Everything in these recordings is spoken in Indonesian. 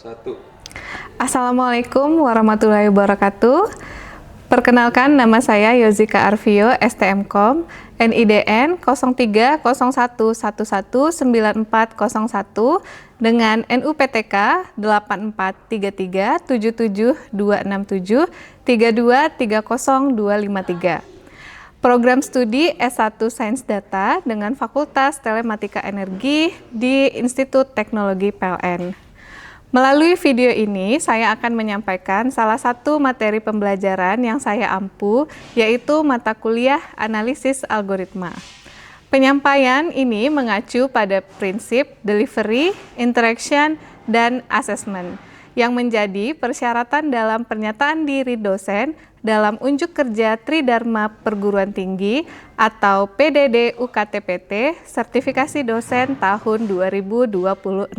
Satu. Assalamualaikum warahmatullahi wabarakatuh. Perkenalkan, nama saya Yozika Arvio, STMkom, NIDN 0301119401 dengan NUPTK 843726732302553. Program studi S1 Sains Data dengan Fakultas Telematika Energi di Institut Teknologi PLN. Melalui video ini, saya akan menyampaikan salah satu materi pembelajaran yang saya ampu, yaitu mata kuliah Analisis Algoritma. Penyampaian ini mengacu pada prinsip delivery, interaction, dan assessment, yang menjadi persyaratan dalam pernyataan diri dosen dalam unjuk kerja Tridharma Perguruan Tinggi atau PDD UKT-PT Sertifikasi Dosen tahun 2026.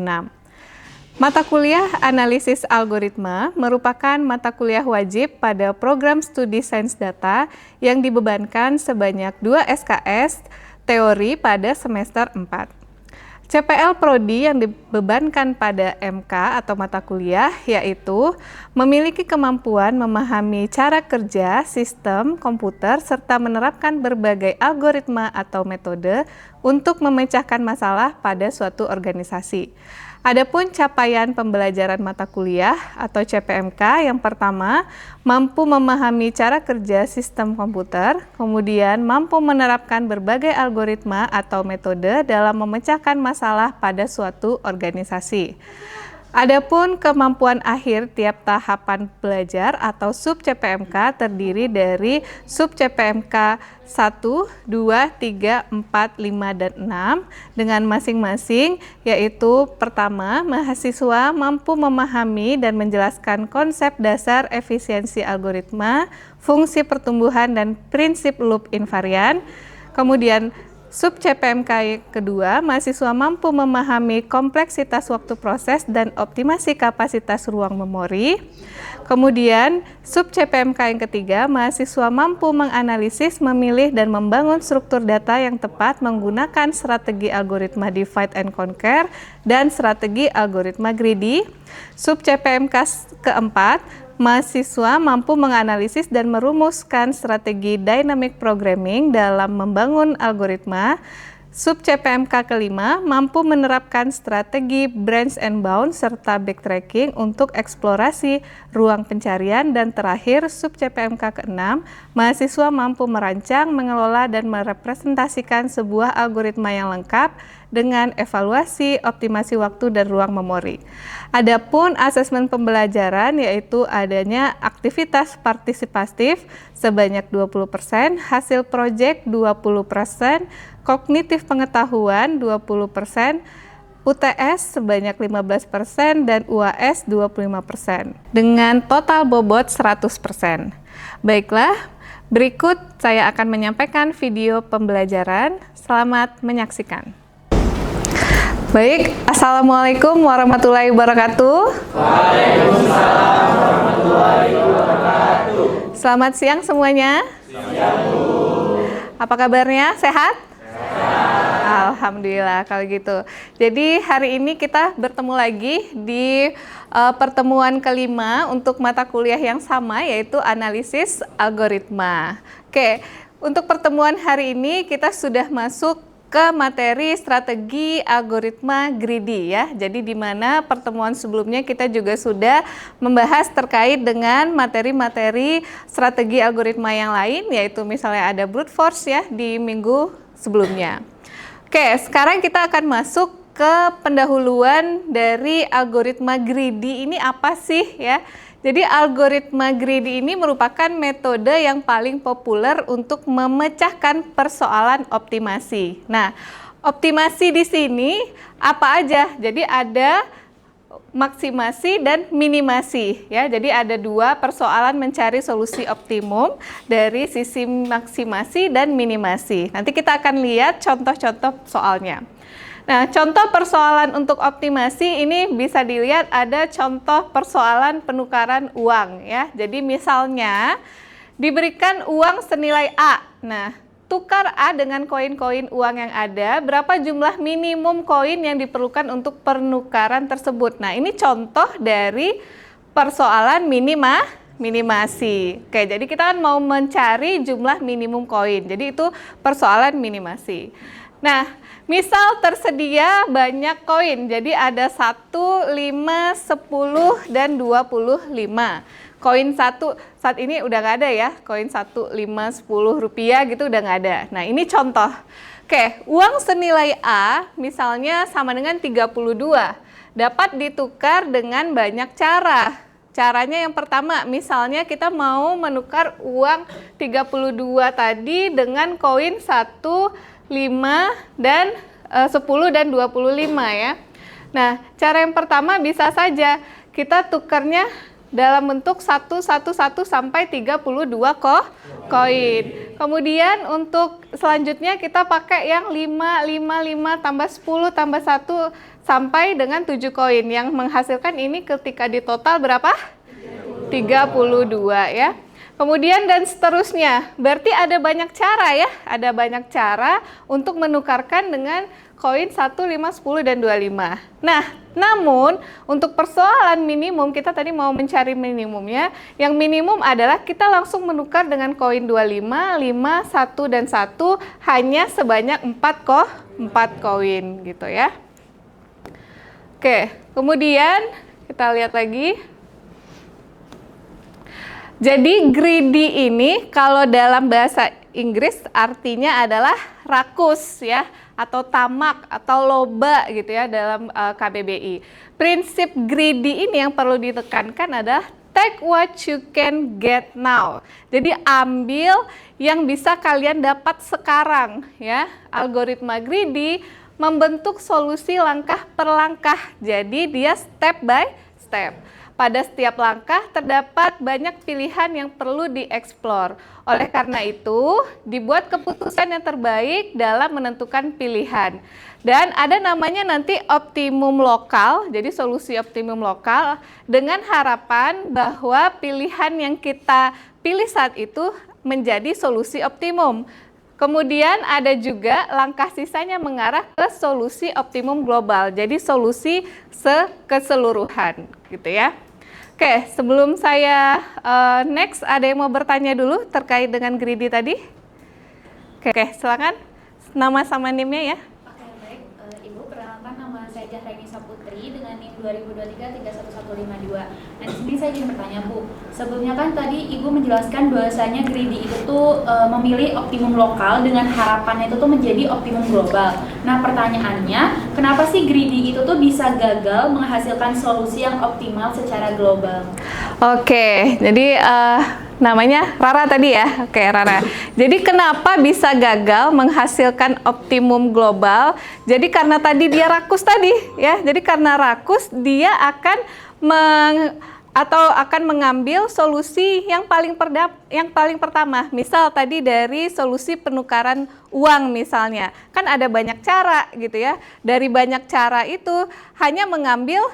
Mata kuliah Analisis Algoritma merupakan mata kuliah wajib pada program studi Sains Data yang dibebankan sebanyak 2 SKS teori pada semester 4. CPL Prodi yang dibebankan pada MK atau mata kuliah yaitu memiliki kemampuan memahami cara kerja sistem komputer serta menerapkan berbagai algoritma atau metode untuk memecahkan masalah pada suatu organisasi. Adapun capaian pembelajaran mata kuliah atau CPMK yang pertama, mampu memahami cara kerja sistem komputer, kemudian mampu menerapkan berbagai algoritma atau metode dalam memecahkan masalah pada suatu organisasi. Adapun kemampuan akhir tiap tahapan belajar atau sub CPMK terdiri dari sub CPMK 1, 2, 3, 4, 5, dan 6 dengan masing-masing yaitu pertama, mahasiswa mampu memahami dan menjelaskan konsep dasar efisiensi algoritma, fungsi pertumbuhan, dan prinsip loop invarian. Kemudian sub CPMK kedua, mahasiswa mampu memahami kompleksitas waktu proses dan optimasi kapasitas ruang memori. Kemudian sub CPMK yang ketiga, mahasiswa mampu menganalisis, memilih, dan membangun struktur data yang tepat menggunakan strategi algoritma divide and conquer dan strategi algoritma greedy. Sub CPMK keempat, mahasiswa mampu menganalisis dan merumuskan strategi dynamic programming dalam membangun algoritma. Sub CPMK kelima mampu menerapkan strategi branch and bound serta backtracking untuk eksplorasi ruang pencarian. Dan terakhir, sub CPMK keenam, mahasiswa mampu merancang, mengelola, dan merepresentasikan sebuah algoritma yang lengkap dengan evaluasi, optimasi waktu, dan ruang memori. Adapun asesmen pembelajaran yaitu adanya aktivitas partisipatif sebanyak 20%, hasil proyek 20%, kognitif pengetahuan 20%, UTS sebanyak 15%, dan UAS 25%, dengan total bobot 100%. Baiklah, berikut saya akan menyampaikan video pembelajaran. Selamat menyaksikan. Baik, Assalamualaikum warahmatullahi wabarakatuh. Waalaikumsalam warahmatullahi wabarakatuh. Selamat siang semuanya. Siang, Bu. Apa kabarnya? Sehat? Sehat. Alhamdulillah kalau gitu. Jadi hari ini kita bertemu lagi di pertemuan kelima untuk mata kuliah yang sama yaitu analisis algoritma. Oke, untuk pertemuan hari ini kita sudah masuk ke materi strategi algoritma greedy ya. Jadi di mana pertemuan sebelumnya kita juga sudah membahas terkait dengan materi-materi strategi algoritma yang lain, yaitu misalnya ada brute force ya di minggu sebelumnya. Oke, sekarang kita akan masuk ke pendahuluan dari algoritma greedy ini apa sih ya. Jadi algoritma greedy ini merupakan metode yang paling populer untuk memecahkan persoalan optimasi. Nah, optimasi di sini apa aja? Jadi ada maksimasi dan minimasi ya. Jadi ada dua persoalan mencari solusi optimum dari sisi maksimasi dan minimasi. Nanti kita akan lihat contoh-contoh soalnya. Nah, contoh persoalan untuk optimasi ini bisa dilihat ada contoh persoalan penukaran uang ya. Jadi misalnya diberikan uang senilai A. Nah, tukar A dengan koin-koin uang yang ada, berapa jumlah minimum koin yang diperlukan untuk penukaran tersebut. Nah, ini contoh dari persoalan minimasi. Oke, jadi kita kan mau mencari jumlah minimum koin. Jadi itu persoalan minimasi. Nah, misal tersedia banyak koin. Jadi ada 1, 5, 10, dan 25. Koin 1 saat ini udah nggak ada ya, koin 1, 5, 10 rupiah gitu udah nggak ada. Nah, ini contoh. Oke, uang senilai A misalnya sama dengan 32, dapat ditukar dengan banyak cara. Caranya yang pertama, misalnya kita mau menukar uang 32 tadi dengan koin 1, 5, dan 10 dan 25 ya. Nah, cara yang pertama bisa saja kita tukarnya dalam bentuk 1, 1, 1 sampai 32 koin. Kemudian untuk selanjutnya kita pakai yang 5, 5, 5 tambah 10 tambah 1 sampai dengan 7 koin. Yang menghasilkan ini ketika di total berapa? 32 ya. Kemudian dan seterusnya. Berarti ada banyak cara ya. Ada banyak cara untuk menukarkan dengan koin 1, 5, 10, dan 25. Nah, namun untuk persoalan minimum, kita tadi mau mencari minimumnya. Yang minimum adalah kita langsung menukar dengan koin 25, 5, 1, dan 1 hanya sebanyak 4 koin gitu ya. Oke, kemudian kita lihat lagi. Jadi greedy ini kalau dalam bahasa Inggris artinya adalah rakus ya, atau tamak atau loba gitu ya dalam KBBI. Prinsip greedy ini yang perlu ditekankan adalah take what you can get now. Jadi ambil yang bisa kalian dapat sekarang ya. Algoritma greedy membentuk solusi langkah per langkah. Jadi dia step by step. Pada setiap langkah terdapat banyak pilihan yang perlu dieksplor. Oleh karena itu, dibuat keputusan yang terbaik dalam menentukan pilihan. Dan ada namanya nanti optimum lokal, jadi solusi optimum lokal, dengan harapan bahwa pilihan yang kita pilih saat itu menjadi solusi optimum. Kemudian ada juga langkah sisanya mengarah ke solusi optimum global, jadi solusi keseluruhan gitu ya. Oke, sebelum saya next, ada yang mau bertanya dulu terkait dengan greedy tadi? Oke, silakan. Nama sama NIM-nya ya. Oke, baik. Ibu, perkenalkan nama saya Jahreni Saputri dengan NIM 2023-31152. Nah, di sini saya ingin bertanya, Bu. Sebelumnya kan tadi Ibu menjelaskan bahwasanya greedy itu tuh memilih optimum lokal dengan harapannya itu tuh menjadi optimum global. Nah, pertanyaannya, kenapa sih greedy itu tuh bisa gagal menghasilkan solusi yang optimal secara global? Oke, jadi namanya Rara tadi ya. Oke, Rara. Jadi kenapa bisa gagal menghasilkan optimum global? Jadi karena tadi dia rakus tadi ya. Jadi karena rakus dia akan mengambil solusi yang paling pertama. Misal tadi dari solusi penukaran uang misalnya. Kan ada banyak cara gitu ya. Dari banyak cara itu hanya mengambil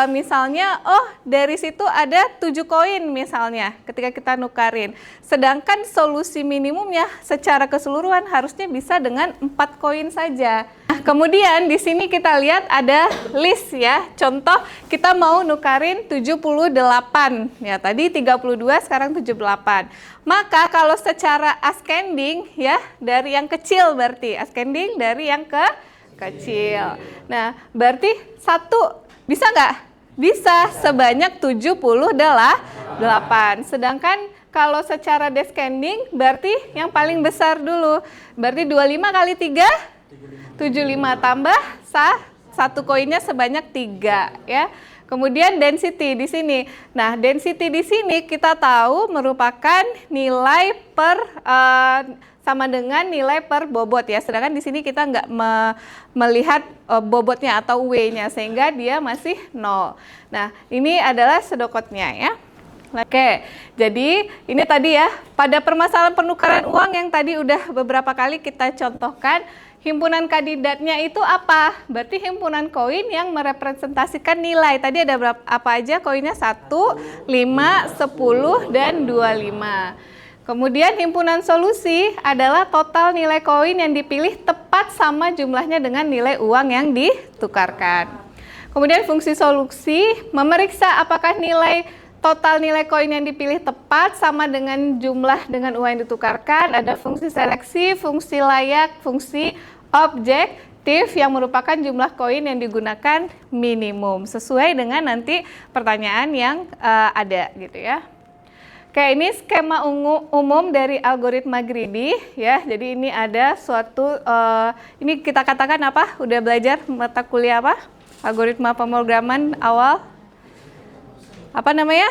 misalnya, dari situ ada 7 koin misalnya ketika kita nukarin. Sedangkan solusi minimumnya secara keseluruhan harusnya bisa dengan 4 koin saja. Nah, kemudian di sini kita lihat ada list ya. Contoh kita mau nukarin 78. Ya, tadi 32 sekarang 78. Maka kalau secara ascending ya, dari yang kecil berarti ascending dari yang kecil. Nah, berarti 1 bisa nggak? Bisa, sebanyak 78. Sedangkan kalau secara descending berarti yang paling besar dulu. Berarti 25 kali 3? 75 tambah 1 koinnya sebanyak 3 ya. Kemudian density di sini. Nah, density di sini kita tahu merupakan nilai per sama dengan nilai per bobot ya. Sedangkan di sini kita nggak melihat bobotnya atau W-nya sehingga dia masih 0. Nah, ini adalah sedokotnya ya. Oke, jadi ini tadi ya, pada permasalahan penukaran uang yang tadi udah beberapa kali kita contohkan, himpunan kandidatnya itu apa? Berarti himpunan koin yang merepresentasikan nilai. Tadi ada berapa apa aja koinnya? 1, 5, 10, dan 25. Kemudian himpunan solusi adalah total nilai koin yang dipilih tepat sama jumlahnya dengan nilai uang yang ditukarkan. Kemudian fungsi solusi memeriksa apakah total nilai koin yang dipilih tepat sama dengan jumlah dengan uang yang ditukarkan. Ada fungsi seleksi, fungsi layak, fungsi objektif yang merupakan jumlah koin yang digunakan minimum sesuai dengan nanti pertanyaan yang ada gitu ya. Oke, ini skema umum dari algoritma greedy ya. Jadi ini ada suatu ini kita katakan apa? Udah belajar mata kuliah apa? Algoritma pemrograman awal. Apa namanya?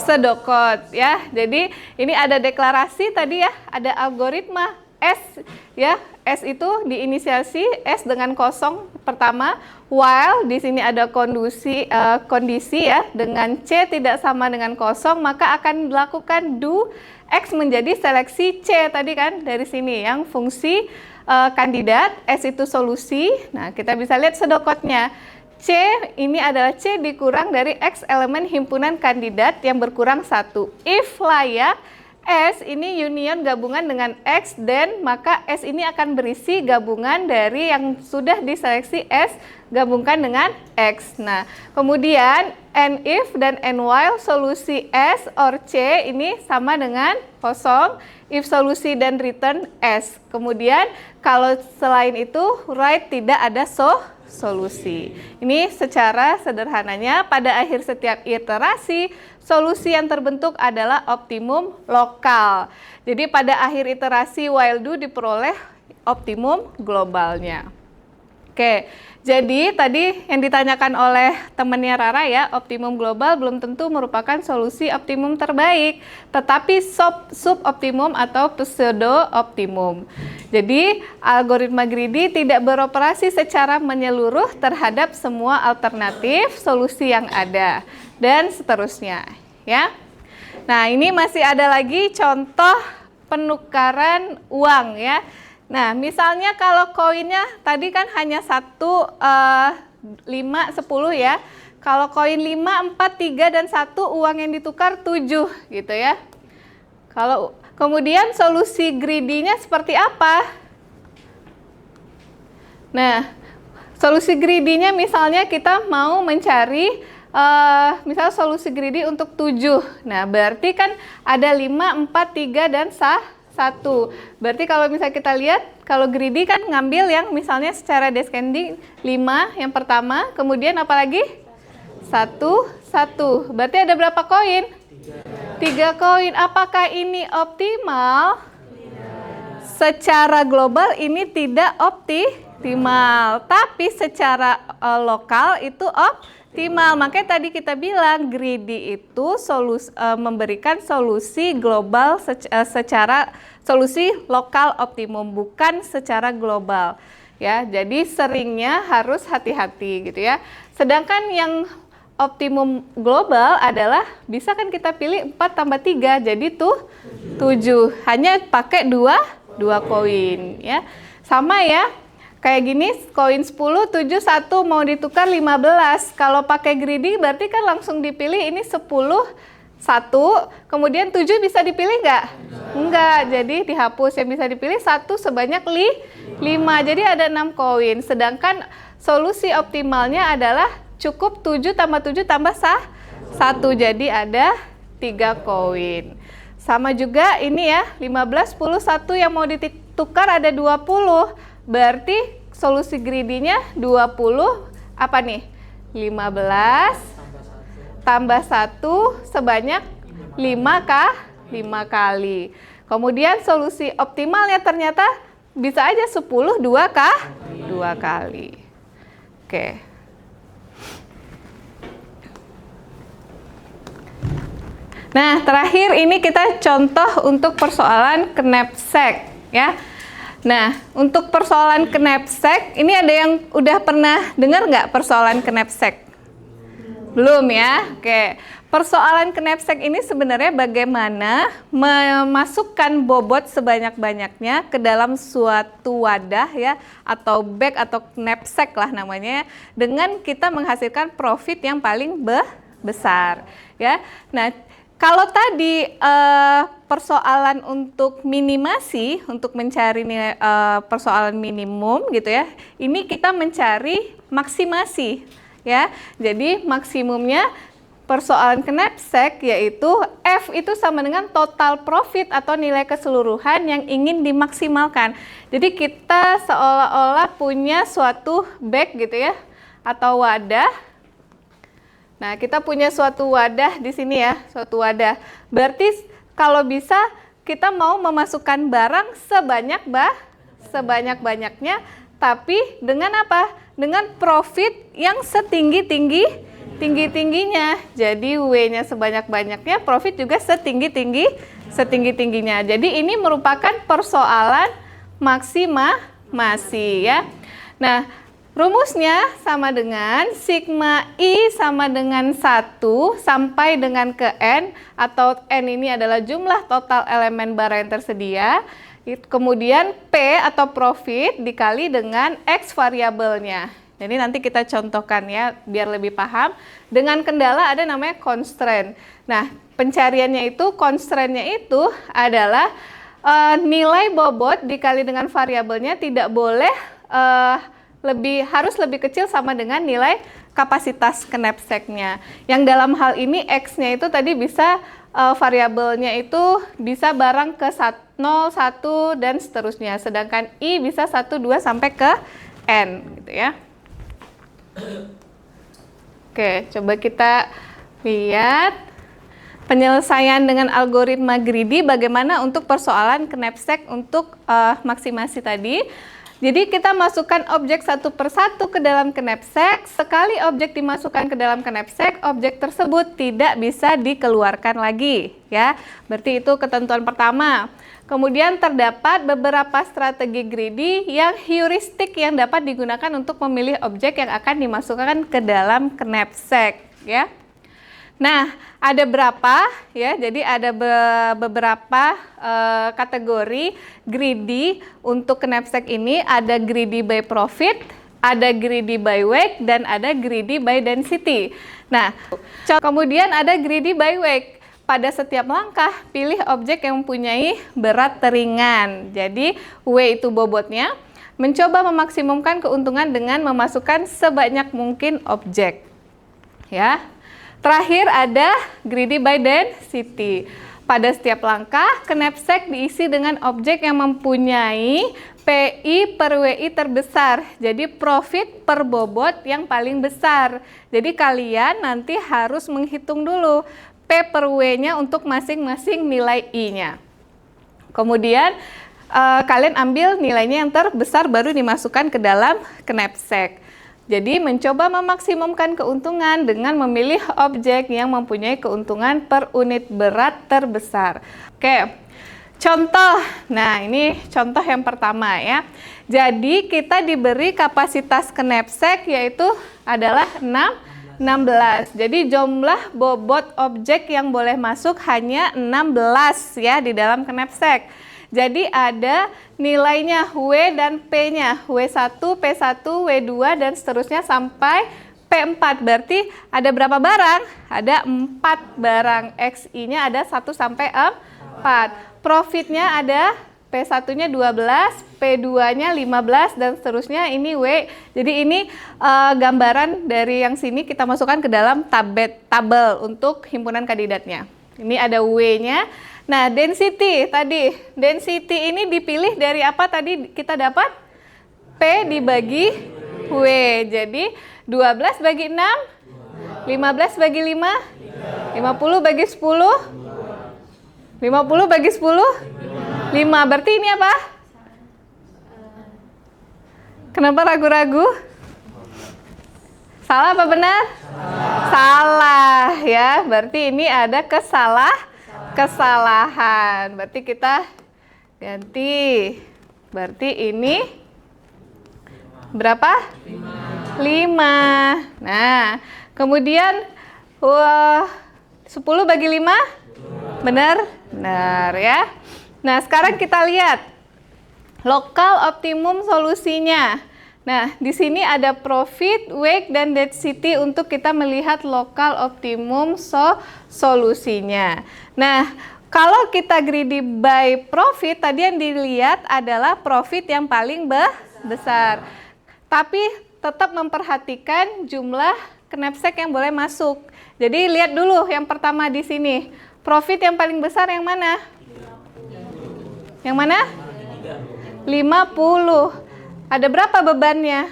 Pseudocode ya. Jadi ini ada deklarasi tadi ya, ada algoritma S ya. S itu diinisiasi S dengan kosong pertama, while di sini ada kondisi ya, dengan C tidak sama dengan kosong, maka akan dilakukan do X menjadi seleksi C tadi kan dari sini yang fungsi kandidat, S itu solusi. Nah, kita bisa lihat pseudocode-nya. C ini adalah C dikurang dari X elemen himpunan kandidat yang berkurang 1. If layak, S ini union gabungan dengan X, dan maka S ini akan berisi gabungan dari yang sudah diseleksi S gabungkan dengan X. Nah, kemudian and if dan and while solusi S or C ini sama dengan kosong, if solusi dan return S. Kemudian kalau selain itu write tidak ada solusi. Ini secara sederhananya pada akhir setiap iterasi solusi yang terbentuk adalah optimum lokal. Jadi pada akhir iterasi while do diperoleh optimum globalnya. Oke, jadi tadi yang ditanyakan oleh temannya Rara ya, optimum global belum tentu merupakan solusi optimum terbaik, tetapi suboptimum atau pseudo optimum. Jadi algoritma greedy tidak beroperasi secara menyeluruh terhadap semua alternatif solusi yang ada dan seterusnya ya. Nah, ini masih ada lagi contoh penukaran uang ya. Nah, misalnya kalau koinnya tadi kan hanya 1, 5, 10 ya. Kalau koin 5, 4, 3, dan 1 uang yang ditukar 7 gitu ya. Kalau kemudian solusi greedy-nya seperti apa? Nah, solusi greedy-nya misalnya kita mau mencari misal solusi greedy untuk 7. Nah, berarti kan ada 5, 4, 3, dan 1. Berarti kalau misalnya kita lihat, kalau greedy kan ngambil yang misalnya secara descending 5 yang pertama, kemudian apa lagi? 1. Berarti ada berapa koin? 3 koin. Apakah ini optimal? Secara global ini tidak optimal, tapi secara lokal itu optimal. Makanya tadi kita bilang greedy itu memberikan solusi global secara solusi lokal optimum, bukan secara global ya. Jadi seringnya harus hati-hati gitu ya. Sedangkan yang optimum global adalah bisa kan kita pilih 4 tambah 3 jadi tuh 7. Hanya pakai 2 koin ya. Sama ya. Kayak gini, koin 10, 7, 1 mau ditukar 15. Kalau pakai greedy berarti kan langsung dipilih ini 10, 1, kemudian 7 bisa dipilih nggak? Enggak, jadi dihapus. Yang bisa dipilih 1 sebanyak 5, jadi ada 6 koin. Sedangkan solusi optimalnya adalah cukup 7 tambah 7 tambah 1, jadi ada 3 koin. Sama juga ini ya, 15, 10, 1 yang mau ditukar ada 20. Berarti solusi greedy-nya 20 apa nih? 15 tambah 1 sebanyak 5 kali. Kemudian solusi optimalnya ternyata bisa aja 10 2 kali. Oke. Nah, terakhir ini kita contoh untuk persoalan knapsack ya. Nah, untuk persoalan knapsack, ini ada yang udah pernah dengar nggak persoalan knapsack? Belum ya? Oke. Persoalan knapsack ini sebenarnya bagaimana memasukkan bobot sebanyak-banyaknya ke dalam suatu wadah ya, atau bag atau knapsack lah namanya, dengan kita menghasilkan profit yang paling besar ya. Nah, Kalau tadi persoalan untuk minimasi, untuk mencari nilai persoalan minimum gitu ya, ini kita mencari maksimasi ya. Jadi maksimumnya persoalan knapsack yaitu F itu sama dengan total profit atau nilai keseluruhan yang ingin dimaksimalkan. Jadi kita seolah-olah punya suatu bag gitu ya, atau wadah. Nah, kita punya suatu wadah di sini ya, suatu wadah. Berarti kalau bisa kita mau memasukkan barang sebanyak-banyaknya, tapi dengan apa? Dengan profit yang setinggi-tingginya. Jadi W-nya sebanyak-banyaknya, profit juga setinggi-tingginya. Jadi ini merupakan persoalan maksimasi ya. Nah, rumusnya sama dengan sigma I sama dengan 1 sampai dengan ke N, atau N ini adalah jumlah total elemen barang yang tersedia. Kemudian P atau profit dikali dengan X variabelnya. Jadi nanti kita contohkan ya biar lebih paham. Dengan kendala ada namanya constraint. Nah, pencariannya itu, constraint-nya itu adalah nilai bobot dikali dengan variabelnya tidak boleh harus lebih kecil sama dengan nilai kapasitas knapsack-nya. Yang dalam hal ini X-nya itu tadi bisa variabelnya itu bisa barang ke 0, 1 dan seterusnya. Sedangkan I bisa 1, 2 sampai ke N gitu ya. Oke, coba kita lihat penyelesaian dengan algoritma greedy bagaimana untuk persoalan knapsack untuk maksimasi tadi. Jadi kita masukkan objek satu persatu ke dalam knapsack. Sekali objek dimasukkan ke dalam knapsack, objek tersebut tidak bisa dikeluarkan lagi, ya. Berarti itu ketentuan pertama. Kemudian terdapat beberapa strategi greedy yang heuristik yang dapat digunakan untuk memilih objek yang akan dimasukkan ke dalam knapsack, ya. Nah, ada berapa ya? Jadi ada beberapa kategori greedy untuk knapsack ini. Ada greedy by profit, ada greedy by weight, dan ada greedy by density. Nah, kemudian ada greedy by weight. Pada setiap langkah, pilih objek yang mempunyai berat teringan. Jadi, W itu bobotnya. Mencoba memaksimumkan keuntungan dengan memasukkan sebanyak mungkin objek. Ya. Terakhir ada greedy by density. Pada setiap langkah, knapsack diisi dengan objek yang mempunyai PI per WI terbesar. Jadi profit per bobot yang paling besar. Jadi kalian nanti harus menghitung dulu P per W-nya untuk masing-masing nilai I-nya. Kemudian kalian ambil nilainya yang terbesar baru dimasukkan ke dalam knapsack. Jadi mencoba memaksimumkan keuntungan dengan memilih objek yang mempunyai keuntungan per unit berat terbesar. Oke, contoh. Nah, ini contoh yang pertama ya. Jadi kita diberi kapasitas knapsack yaitu adalah 16. Jadi jumlah bobot objek yang boleh masuk hanya 16 ya di dalam knapsack. Jadi ada nilainya W dan P-nya, W1, P1, W2, dan seterusnya sampai P4. Berarti ada berapa barang? Ada 4 barang. XI-nya ada 1 sampai 4. Profitnya ada P1-nya 12, P2-nya 15, dan seterusnya ini W. Jadi ini gambaran dari yang sini kita masukkan ke dalam tabel untuk himpunan kandidatnya. Ini ada W-nya. Nah, density tadi, density ini dipilih dari apa tadi kita dapat? P dibagi W. Jadi 12 bagi 6, 15 bagi 5, 50 bagi 10, 50 bagi 10, 5. Berarti ini apa? Kenapa ragu-ragu? Salah apa benar? Salah ya, berarti ini ada kesalahan. Berarti kita ganti. Berarti ini berapa? 5. Nah, kemudian 10 bagi 5? Benar? Benar ya. Nah, sekarang kita lihat lokal optimum solusinya. Nah, di sini ada profit, weight, dan density untuk kita melihat lokal optimum solusinya. Nah, kalau kita greedy by profit, tadi yang dilihat adalah profit yang paling besar. Tapi tetap memperhatikan jumlah knapsack yang boleh masuk. Jadi lihat dulu yang pertama di sini. Profit yang paling besar yang mana? Yang mana? 50. Ada berapa bebannya?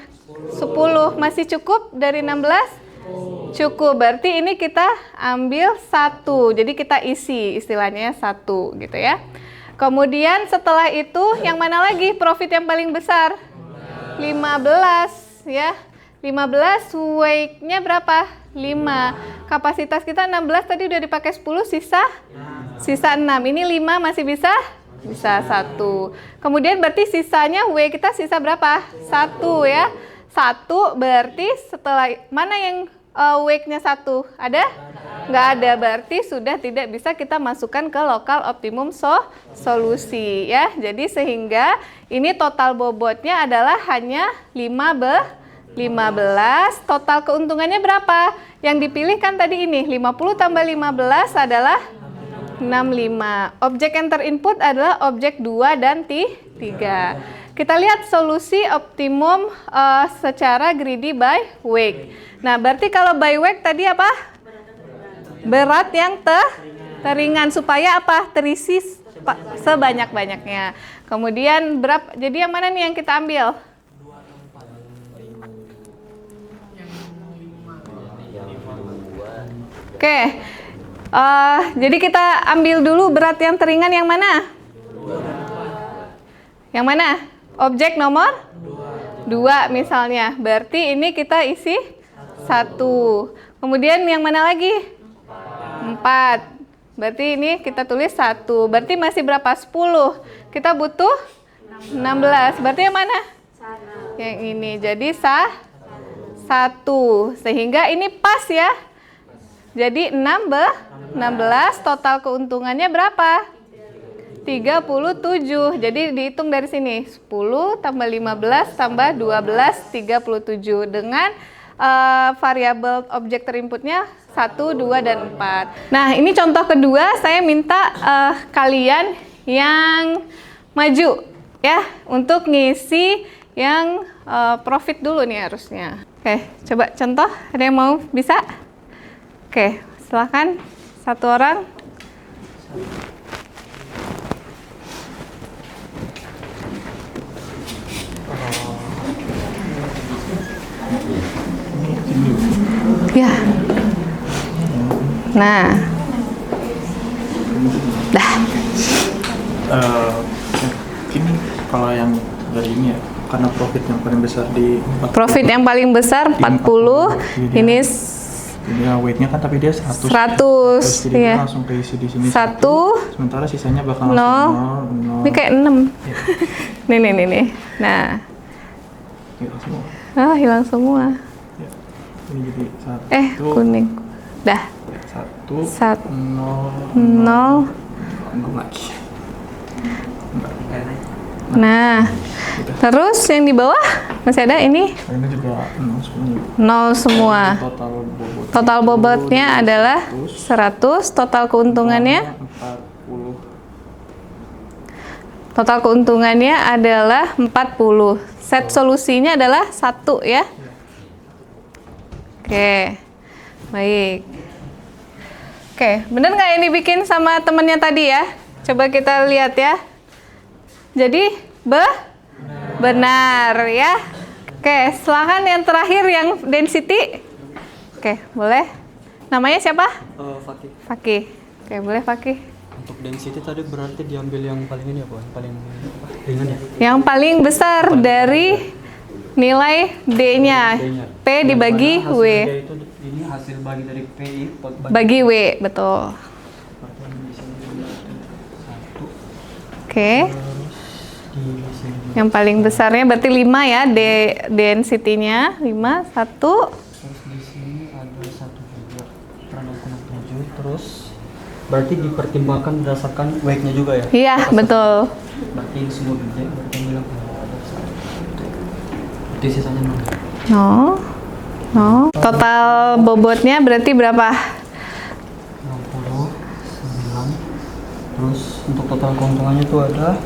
10. Masih cukup dari 16? Cukup. Berarti ini kita ambil 1. Jadi kita isi istilahnya 1 gitu ya. Kemudian setelah itu yang mana lagi profit yang paling besar? 15 ya. 15 weight-nya berapa? 5. Kapasitas kita 16 tadi udah dipakai 10, sisa 6. Ini 5 masih bisa? Bisa 1. Kemudian berarti sisanya W kita sisa berapa? 1 ya. 1 berarti setelah mana yang weight-nya 1? Ada? Nggak ada. Berarti sudah tidak bisa kita masukkan ke lokal optimum solusi ya. Jadi sehingga ini total bobotnya adalah hanya 15. Total keuntungannya berapa? Yang dipilih kan tadi ini 50 tambah 15 adalah 65. Objek yang terinput adalah objek 2 dan 3. Kita lihat solusi optimum secara greedy by weight. Nah, berarti kalau by weight tadi apa? Berat yang teringan supaya apa? Terisi sebanyak-banyaknya. Kemudian berapa? Jadi yang mana nih yang kita ambil? Oke. Jadi kita ambil dulu berat yang teringan yang mana? Yang mana? Objek nomor 2 misalnya. Berarti ini kita isi 1. Kemudian yang mana lagi? 4. Berarti ini kita tulis 1. Berarti masih berapa? 10. Kita butuh 16. Berarti yang mana? Yang ini. Jadi 1. Sehingga ini pas ya. Jadi 16 total keuntungannya berapa? 37. Jadi dihitung dari sini 10 tambah 15 tambah 12 37 dengan variabel objek terinputnya 1, 2, dan 4. Nah ini contoh kedua, saya minta kalian yang maju ya untuk ngisi yang profit dulu nih harusnya. Oke, coba contoh, ada yang mau bisa? Oke, silakan satu orang. Ya. Nah. Dah. Ini kalau yang dari ini ya, karena profit yang paling besar di 40. Profit yang paling besar 40. Ini ya, weight-nya kan tapi dia 100. 100. Jadi Ya. langsung keisi di sini 1. Sementara sisanya bakal 0. langsung 0. Ini kayak 6. Ya. Nih. Nah. Hilang semua. Hilang semua. Ya. Ini jadi 1. Kuning. Dah. 1 0. 0 lagi. Nah. Terus yang di bawah masih ada ini Ini juga 0 semua. 0 semua. Total bobotnya adalah 100, total keuntungannya 40. total keuntungannya adalah 40. Set solusinya adalah 1 ya. Oke. Baik. Oke, bener nggak yang dibikin sama temennya tadi ya? Coba kita lihat ya. Jadi benar ya. Oke, silakan yang terakhir yang density. Oke, boleh. Namanya siapa? Fakih. Fakih. Oke, boleh Fakih. Untuk density tadi berarti diambil yang paling ini apa? Paling ringan ya? Yang paling besar dari nilai D-nya. P dibagi W. Itu ini hasil bagi dari PI Bagi W, betul. Oke. Yang paling besarnya berarti 5 ya, density-nya 5, 1. Terus di sini ada 1 juga, 0,7. Terus berarti dipertimbangkan berdasarkan weight-nya juga ya? Iya, betul. Berarti ini semua gede, berarti bilang ada 1. Berarti sisanya 0. Total bobotnya berarti berapa? 60, 9. Terus untuk total keuntungannya itu ada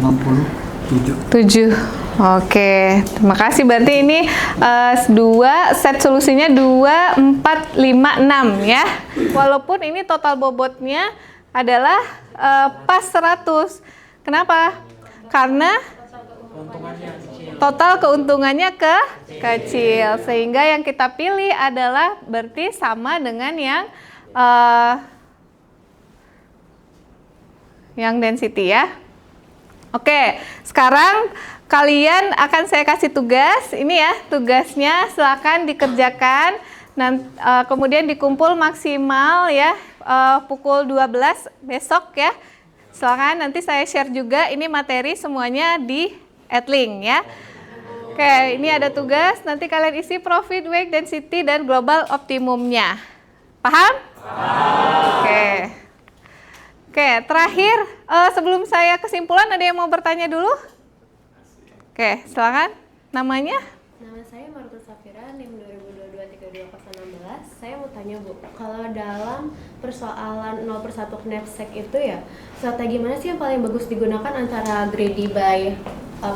67. 7. Oke, terima kasih. Berarti ini 2 set solusinya 2, 4, 5, 6 ya. Walaupun ini total bobotnya adalah pas 100. Kenapa? Karena total keuntungannya kecil. Sehingga yang kita pilih adalah berarti sama dengan yang density ya. Oke, sekarang kalian akan saya kasih tugas. Ini ya tugasnya, silakan dikerjakan. Kemudian dikumpul maksimal ya pukul 12 besok ya. Silakan, nanti saya share juga ini materi semuanya di Adlink ya. Oke, ini ada tugas. Nanti kalian isi profit, weight, density, dan global optimumnya. Paham? Oke, terakhir sebelum saya kesimpulan, ada yang mau bertanya dulu? Oke, silakan. Namanya? Nama saya Marta Safira, NIM 2022-3216. Saya mau tanya Bu, kalau dalam persoalan 0/1 knapsack itu ya, strategi mana sih yang paling bagus digunakan antara greedy by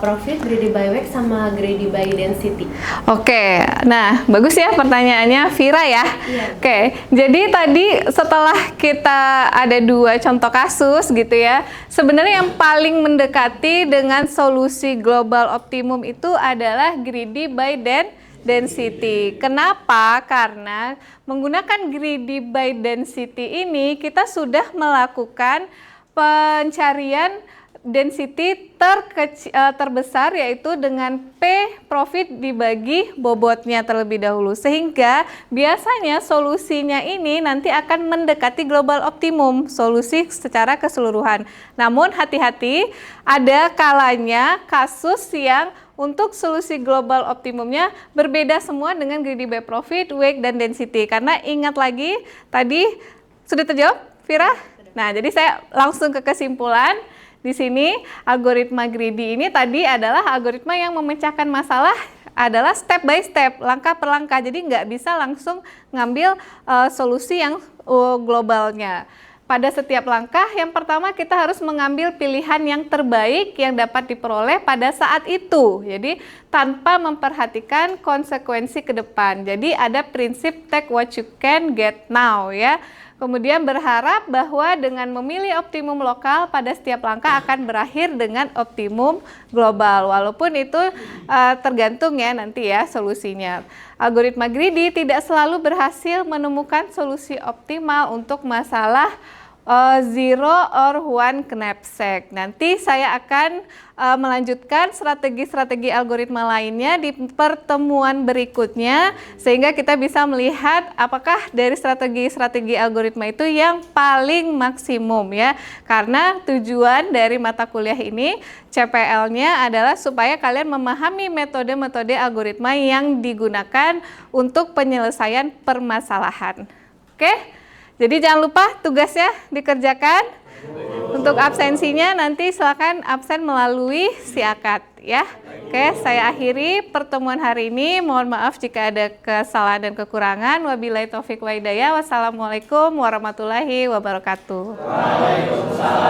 profit, greedy by weight, sama greedy by density? Oke, nah bagus ya pertanyaannya Vira ya. Iya. Oke, jadi tadi setelah kita ada 2 contoh kasus gitu ya, sebenarnya yang paling mendekati dengan solusi global optimum itu adalah greedy by density. Kenapa? Karena menggunakan greedy by density ini kita sudah melakukan pencarian density terbesar, yaitu dengan P profit dibagi bobotnya terlebih dahulu, sehingga biasanya solusinya ini nanti akan mendekati global optimum, solusi secara keseluruhan. Namun hati-hati, ada kalanya kasus yang untuk solusi global optimumnya berbeda semua dengan greedy by profit, weight, dan density. Karena ingat lagi tadi sudah terjawab Vira? Nah, jadi saya langsung ke kesimpulan. Di sini algoritma greedy ini tadi adalah algoritma yang memecahkan masalah adalah step by step, langkah per langkah. Jadi nggak bisa langsung ngambil solusi yang globalnya. Pada setiap langkah, yang pertama kita harus mengambil pilihan yang terbaik yang dapat diperoleh pada saat itu. Jadi tanpa memperhatikan konsekuensi ke depan. Jadi ada prinsip take what you can get now ya. Kemudian berharap bahwa dengan memilih optimum lokal pada setiap langkah akan berakhir dengan optimum global. Walaupun itu tergantung ya nanti ya solusinya. Algoritma greedy tidak selalu berhasil menemukan solusi optimal untuk masalah zero or one knapsack. Nanti saya akan melanjutkan strategi-strategi algoritma lainnya di pertemuan berikutnya, sehingga kita bisa melihat apakah dari strategi-strategi algoritma itu yang paling maksimum ya. Karena tujuan dari mata kuliah ini CPL-nya adalah supaya kalian memahami metode-metode algoritma yang digunakan untuk penyelesaian permasalahan. Oke? Jadi jangan lupa tugasnya dikerjakan. Untuk absensinya nanti silakan absen melalui siakat ya. Oke, saya akhiri pertemuan hari ini. Mohon maaf jika ada kesalahan dan kekurangan. Wabillahi taufik wa hidayah. Wassalamualaikum warahmatullahi wabarakatuh. Waalaikumsalam.